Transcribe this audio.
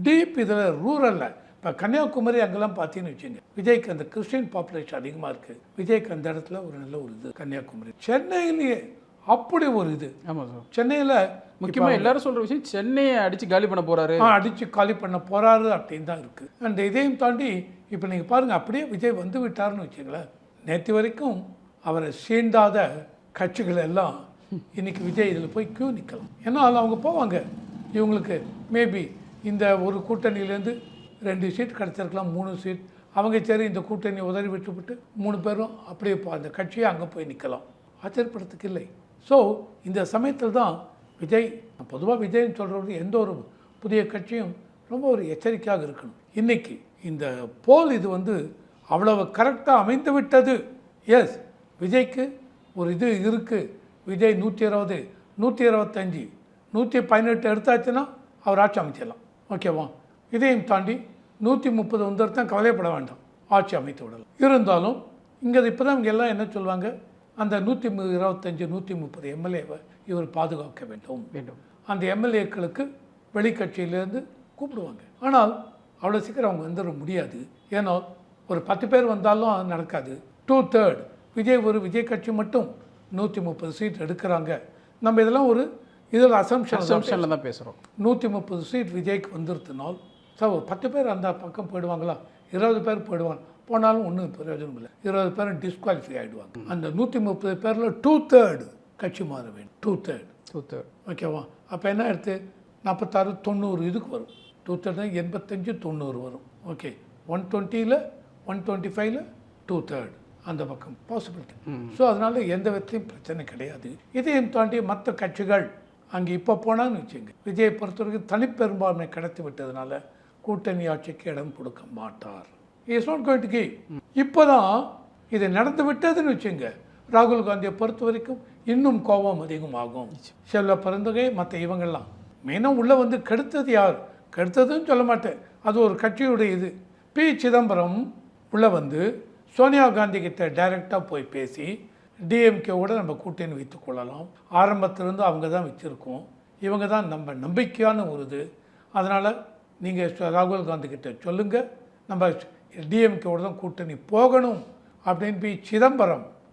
Deep இதில் ரூரலில் இப்போ கன்னியாகுமரி அங்கெல்லாம் பார்த்தீங்கன்னு வச்சுங்க, விஜய்க்கு அந்த கிறிஸ்டின் பாப்புலேஷன் அதிகமாக இருக்குது. விஜய்க்கு அந்த இடத்துல ஒரு நல்ல ஒரு இது. கன்னியாகுமரி சென்னையிலேயே அப்படி ஒரு இது. ஆமாம் சார். சென்னையில் முக்கியமாக எல்லாரும் சொல்கிற விஷயம் சென்னையை அடித்து காலி பண்ண போகிறாரு, அடித்து காலி பண்ண போகிறாரு அப்படின்னு தான் இருக்குது. அண்ட் இதையும் தாண்டி இப்போ நீங்கள் பாருங்கள், அப்படியே விஜய் வந்து விட்டாருன்னு வச்சுங்களேன். நேற்று வரைக்கும் அவரை சீண்டாத கட்சிகள் எல்லாம் இன்றைக்கி விஜய் இதில் போய் கியூ நிற்கலாம். ஏன்னா அதில் அவங்க போவாங்க. இவங்களுக்கு மேபி இந்த ஒரு கூட்டணியிலேருந்து 2 சீட் கிடச்சிருக்கலாம், 3 சீட். அவங்க சரி இந்த கூட்டணியை உதறி விட்டுவிட்டு 3 பேரும் அப்படியே அந்த கட்சியை அங்கே போய் நிற்கலாம். ஆச்சரியப்படுறதுக்கு இல்லை. ஸோ இந்த சமயத்தில் தான் விஜய், பொதுவாக விஜய்னு சொல்கிறது எந்த ஒரு புதிய கட்சியும் ரொம்ப ஒரு எச்சரிக்கையாக இருக்கணும். இன்றைக்கி இந்த போல் இது வந்து அவ்வளவு கரெக்டாக அமைந்து விட்டது. எஸ், விஜய்க்கு ஒரு இது இருக்குது. விஜய் 120, 125, 118 எடுத்தாச்சுன்னா அவர் ஆட்சி அமைச்சிடலாம். ஓகேவா? இதையும் தாண்டி 130 வந்துருத்தான் கவலைப்பட வேண்டாம், ஆட்சி அமைத்து விடலாம். இருந்தாலும் இங்கே இப்போ தான் இவங்க எல்லாம் என்ன சொல்லுவாங்க, அந்த 125, 130 எம்எல்ஏவை இவர் பாதுகாக்க வேண்டும். அந்த எம்எல்ஏக்களுக்கு வெளிக்கட்சியிலேருந்து கூப்பிடுவாங்க. ஆனால் அவ்வளோ சீக்கிரம் அவங்க வந்துட முடியாது. ஏன்னா ஒரு 10 பேர் வந்தாலும் அது நடக்காது. 2/3 விஜய் கட்சி மட்டும் 130 சீட் எடுக்கிறாங்க. நம்ம இதெல்லாம் ஒரு இதில் அசம்ஷனில் தான் பேசுகிறோம். 130 சீட் விஜய்க்கு வந்துருத்தினால் சார் ஒரு 10 பேர் அந்த பக்கம் போயிடுவாங்களா? 20 பேர் போயிடுவாங்க. போனாலும் ஒன்றும் பிரயோஜனம் இல்லை. 20 பேர் டிஸ்குவாலிஃபை ஆகிடுவாங்க. அந்த 130 பேரில் 2/3 கட்சி மாற வேண்டும். 2/3 ஓகேவா? அப்போ என்ன எடுத்து 46, 90 இதுக்கு வரும். 2/3 85, 90 வரும். ஓகே, 120ல் 125ல் 2/3 அந்த பக்கம் பாசிபிலிட்டி. ஸோ அதனால் எந்த விதத்தையும் பிரச்சனை கிடையாது. இதையும் தாண்டி மற்ற கட்சிகள் அங்கே இப்போ போனான்னு வச்சுங்க, விஜயை பொறுத்தவரைக்கும் தனிப்பெரும்பான்மை கிடைத்து விட்டதுனால கூட்டணி ஆட்சிக்கு இடம் கொடுக்க மாட்டார். Is not going to give. இப்போ தான் இது நடந்து விட்டதுன்னு வச்சுங்க, ராகுல் காந்தியை பொறுத்த வரைக்கும் இன்னும் கோபம் அதிகமாகும். செல்வ பிறந்தகை மற்ற இவங்கெல்லாம் மெயினாக உள்ளே வந்து கெடுத்தது யார்? கெடுத்ததுன்னு சொல்ல மாட்டேன், அது ஒரு கட்சியுடைய இது. பி. சிதம்பரம் உள்ளே வந்து சோனியா காந்தி கிட்ட டைரெக்டாக போய் பேசி டிஎம்கேவோட நம்ம கூட்டணி வைத்துக் கொள்ளலாம், ஆரம்பத்திலேருந்து அவங்க தான் வச்சுருக்கோம், இவங்க தான் நம்ம நம்பிக்கையான ஒரு இது, அதனால் நீங்கள் ராகுல் காந்தி கிட்ட சொல்லுங்கள், நம்ம டிஎம்கேவோட தான் கூட்டணி போகணும் அப்படின்னு பி. சிதம்பரம்